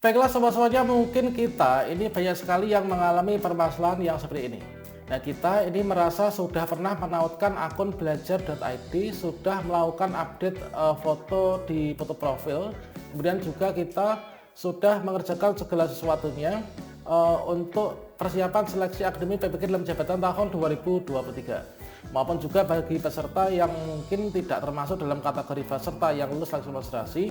Baiklah sobat-sobatnya, mungkin kita ini banyak sekali yang mengalami permasalahan yang seperti ini. Nah, kita ini merasa sudah pernah menautkan akun belajar.id, sudah melakukan update foto di foto profil, kemudian juga kita sudah mengerjakan segala sesuatunya untuk persiapan seleksi akademi PPG dalam jabatan tahun 2023. Maupun juga bagi peserta yang mungkin tidak termasuk dalam kategori peserta yang lulus seleksi administrasi.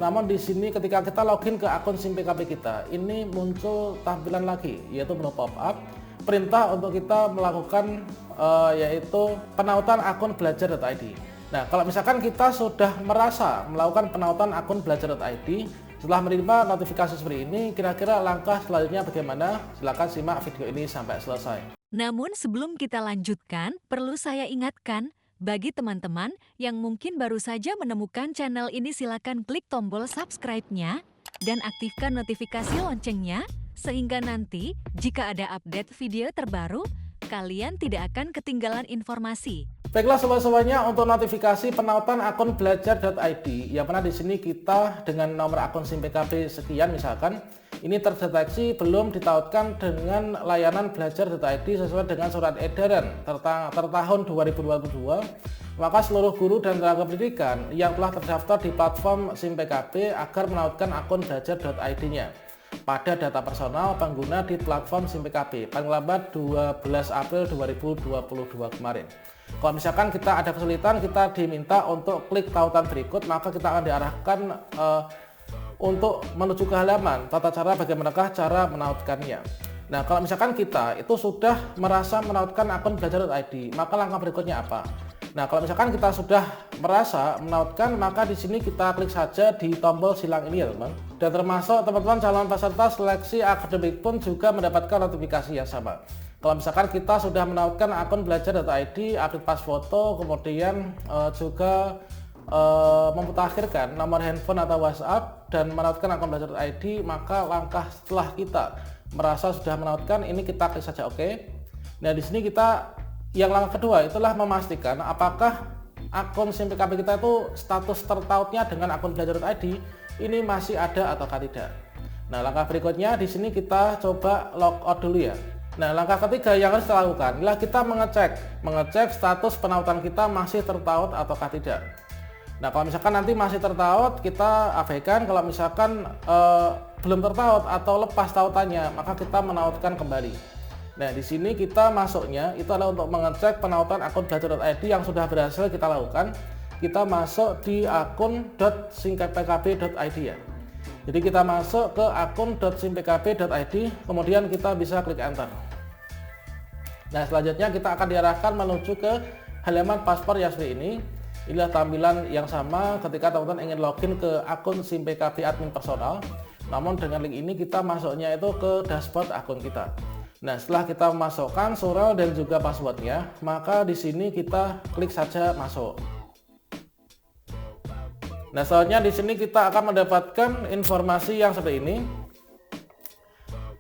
Namun di sini ketika kita login ke akun SIM PKP kita, ini muncul tampilan lagi, yaitu menu pop-up perintah untuk kita melakukan yaitu penautan akun belajar.id. Nah, kalau misalkan kita sudah merasa melakukan penautan akun belajar.id setelah menerima notifikasi seperti ini, kira-kira langkah selanjutnya bagaimana? Silahkan simak video ini sampai selesai. Namun sebelum kita lanjutkan, perlu saya ingatkan, bagi teman-teman yang mungkin baru saja menemukan channel ini, silakan klik tombol subscribe-nya dan aktifkan notifikasi loncengnya, sehingga nanti jika ada update video terbaru, kalian tidak akan ketinggalan informasi. Baiklah sobat-sobatnya, untuk notifikasi penautan akun belajar.id, yang mana di sini kita dengan nomor akun SIM PKB sekian misalkan, ini terdeteksi belum ditautkan dengan layanan belajar.id sesuai dengan surat edaran tertahun 2022, maka seluruh guru dan tenaga pendidikan yang telah terdaftar di platform SIM PKB agar menautkan akun belajar.id-nya pada data personal pengguna di platform SIM PKB paling lambat 12 April 2022 kemarin. Kalau misalkan kita ada kesulitan, kita diminta untuk klik tautan berikut, maka kita akan diarahkan untuk menuju ke halaman tata cara bagaimanakah cara menautkannya. Nah, kalau misalkan kita itu sudah merasa menautkan akun belajar.id, maka langkah berikutnya apa? Nah, kalau misalkan kita sudah merasa menautkan, maka di sini kita klik saja di tombol silang ini ya teman. Dan termasuk teman-teman calon peserta seleksi akademik pun juga mendapatkan notifikasi yang sama. Kalau misalkan kita sudah menautkan akun belajar.id, update pas foto, kemudian juga memutakhirkan nomor handphone atau WhatsApp dan menautkan akun belajar.id, maka langkah setelah kita merasa sudah menautkan ini kita klik saja oke. Nah, di sini kita yang langkah kedua itulah memastikan apakah akun SIM PKB kita itu status tertautnya dengan akun belajar.id ini masih ada ataukah tidak. Nah, langkah berikutnya di sini kita coba logout dulu ya. Nah, langkah ketiga yang harus kita lakukan adalah kita mengecek status penautan kita masih tertaut ataukah tidak. Nah, kalau misalkan nanti masih tertaut, kita abaikan. Kalau misalkan belum tertaut atau lepas tautannya, maka kita menautkan kembali. Nah, di sini kita masuknya itu adalah untuk mengecek penautan akun belajar.id yang sudah berhasil kita lakukan. Kita masuk di akun.simpkb.id ya. Jadi kita masuk ke akun.simpkb.id, kemudian kita bisa klik enter. Nah, selanjutnya kita akan diarahkan menuju ke halaman paspor yang seperti ini. Inilah tampilan yang sama ketika teman-teman ingin login ke akun SIM PKB admin personal. Namun dengan link ini kita masuknya itu ke dashboard akun kita. Nah, setelah kita memasukkan surel dan juga passwordnya, maka di sini kita klik saja masuk. Nah, selanjutnya di sini kita akan mendapatkan informasi yang seperti ini.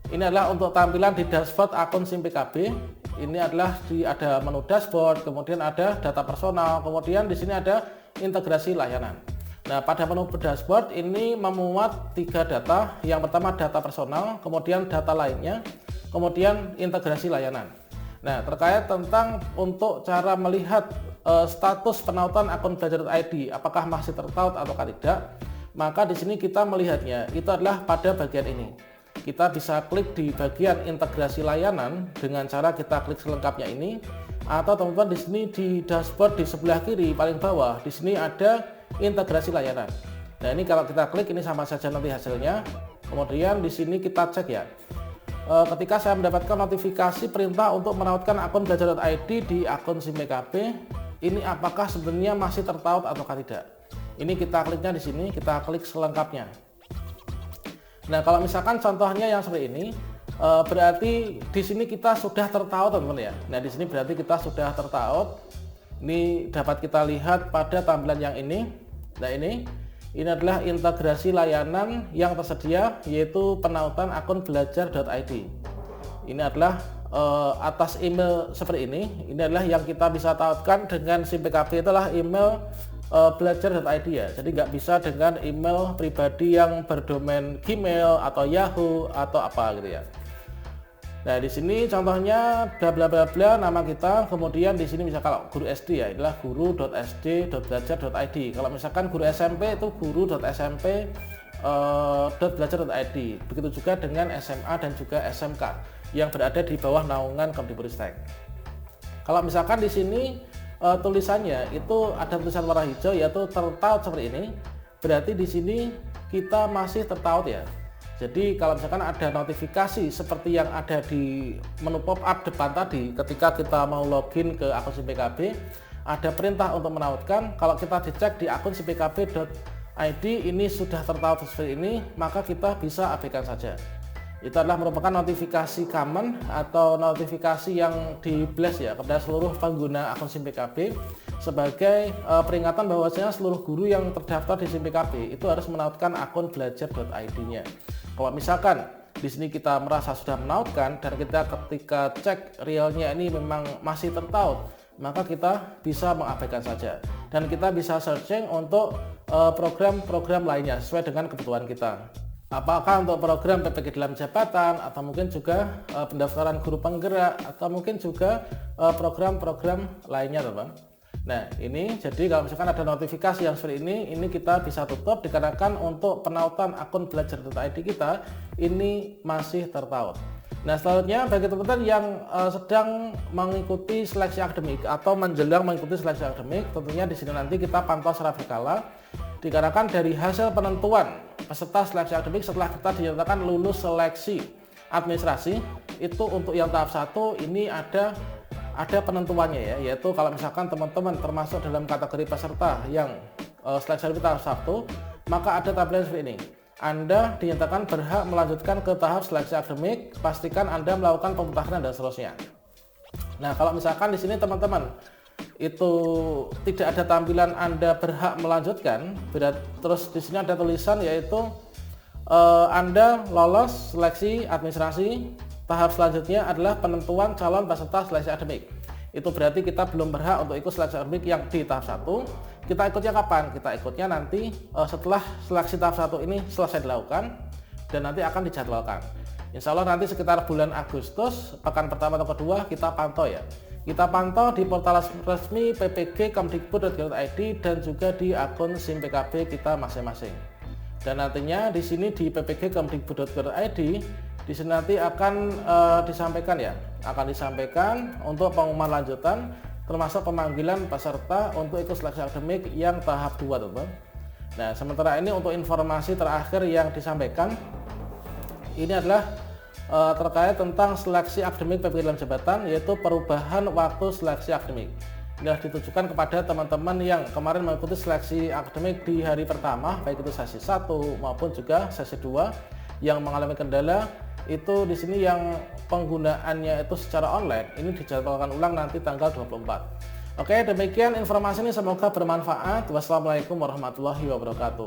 Ini adalah untuk tampilan di dashboard akun SIM PKB. Ini adalah ada menu dashboard, kemudian ada data personal, kemudian di sini ada integrasi layanan. Nah, pada menu dashboard ini memuat 3 data. Yang pertama data personal, kemudian data lainnya, kemudian integrasi layanan. Nah, terkait tentang untuk cara melihat status penautan akun belajar.id apakah masih tertaut atau tidak, maka di sini kita melihatnya itu adalah pada bagian ini. Kita bisa klik di bagian integrasi layanan dengan cara kita klik selengkapnya ini, atau teman-teman di sini di dashboard di sebelah kiri paling bawah di sini ada integrasi layanan. Nah, ini kalau kita klik ini sama saja nanti hasilnya. Kemudian di sini kita cek ya. Ketika saya mendapatkan notifikasi perintah untuk menautkan akun belajar.id di akun SIM PKB, ini apakah sebenarnya masih tertaut atau tidak? Ini kita kliknya di sini, kita klik selengkapnya. Nah, kalau misalkan contohnya yang seperti ini, berarti di sini kita sudah tertaut teman-teman ya. Nah, di sini berarti kita sudah tertaut. Ini dapat kita lihat pada tampilan yang ini. Nah, ini adalah integrasi layanan yang tersedia, yaitu penautan akun belajar.id. Ini adalah atas email seperti ini. Ini adalah yang kita bisa tautkan dengan SIM PKB, itulah email belajar.id ya. Jadi nggak bisa dengan email pribadi yang berdomain Gmail atau Yahoo atau apa gitu ya. Nah, di sini contohnya bla bla bla bla nama kita, kemudian di sini misalkan kalau guru SD ya, inilah guru.sd.belajar.id. Kalau misalkan guru SMP itu guru.smp.belajar.id. Begitu juga dengan SMA dan juga SMK yang berada di bawah naungan Kemdikbudristek. Kalau misalkan di sini tulisannya itu ada tulisan warna hijau yaitu tertaut seperti ini, berarti di sini kita masih tertaut ya. Jadi kalau misalkan ada notifikasi seperti yang ada di menu pop-up depan tadi ketika kita mau login ke akun SIMPKB, ada perintah untuk menautkan. Kalau kita dicek di akun simpkb.id ini sudah tertaut seperti ini, maka kita bisa abaikan saja. Itu adalah merupakan notifikasi common atau notifikasi yang di blast ya kepada seluruh pengguna akun SIMPKB sebagai peringatan bahwasanya seluruh guru yang terdaftar di SIMPKB itu harus menautkan akun belajar.id-nya. Kalau misalkan di sini kita merasa sudah menautkan dan kita ketika cek realnya ini memang masih tertaut, maka kita bisa mengabaikan saja dan kita bisa searching untuk program-program lainnya sesuai dengan kebutuhan kita. Apakah untuk program PPG dalam jabatan atau mungkin juga pendaftaran guru penggerak atau mungkin juga program-program lainnya, teman. Nah, ini jadi kalau misalkan ada notifikasi yang seperti ini kita bisa tutup dikarenakan untuk penautan akun belajar.id kita ini masih tertaut. Nah, selanjutnya bagi teman-teman yang sedang mengikuti seleksi akademik atau menjelang mengikuti seleksi akademik, tentunya di sini nanti kita pantau secara berkala dikarenakan dari hasil penentuan peserta seleksi akademik setelah kita dinyatakan lulus seleksi administrasi itu untuk yang tahap 1 ini ada penentuannya ya, yaitu kalau misalkan teman-teman termasuk dalam kategori peserta yang seleksi tahap 1, maka ada tampilan seperti ini. Anda dinyatakan berhak melanjutkan ke tahap seleksi akademik, pastikan Anda melakukan pemutahiran dan seterusnya. Nah, kalau misalkan di sini teman-teman itu tidak ada tampilan Anda berhak melanjutkan, terus di sini ada tulisan yaitu Anda lolos seleksi administrasi. Tahap selanjutnya adalah penentuan calon peserta seleksi akademik. Itu berarti kita belum berhak untuk ikut seleksi akademik yang di tahap 1. Kita ikutnya kapan? Kita ikutnya nanti setelah seleksi tahap 1 ini selesai dilakukan dan nanti akan dijadwalkan. Insya Allah nanti sekitar bulan Agustus, pekan pertama atau kedua kita pantau ya. Kita pantau di portal resmi PPG Kemdikbud.go.id dan juga di akun SIMPKB kita masing-masing. Dan nantinya di sini di PPG Kemdikbud.go.id di sini nanti akan disampaikan ya, akan disampaikan untuk pengumuman lanjutan termasuk pemanggilan peserta untuk ikut seleksi akademik yang tahap 2, teman-teman. Nah, sementara ini untuk informasi terakhir yang disampaikan ini adalah terkait tentang seleksi akademik PPG dalam jabatan, yaitu perubahan waktu seleksi akademik. Ini ditujukan kepada teman-teman yang kemarin mengikuti seleksi akademik di hari pertama, baik itu sesi 1 maupun juga sesi 2 yang mengalami kendala. Itu di sini yang penggunaannya itu secara online ini dijadwalkan ulang nanti tanggal 24. Oke, demikian informasi ini, semoga bermanfaat. Wassalamualaikum warahmatullahi wabarakatuh.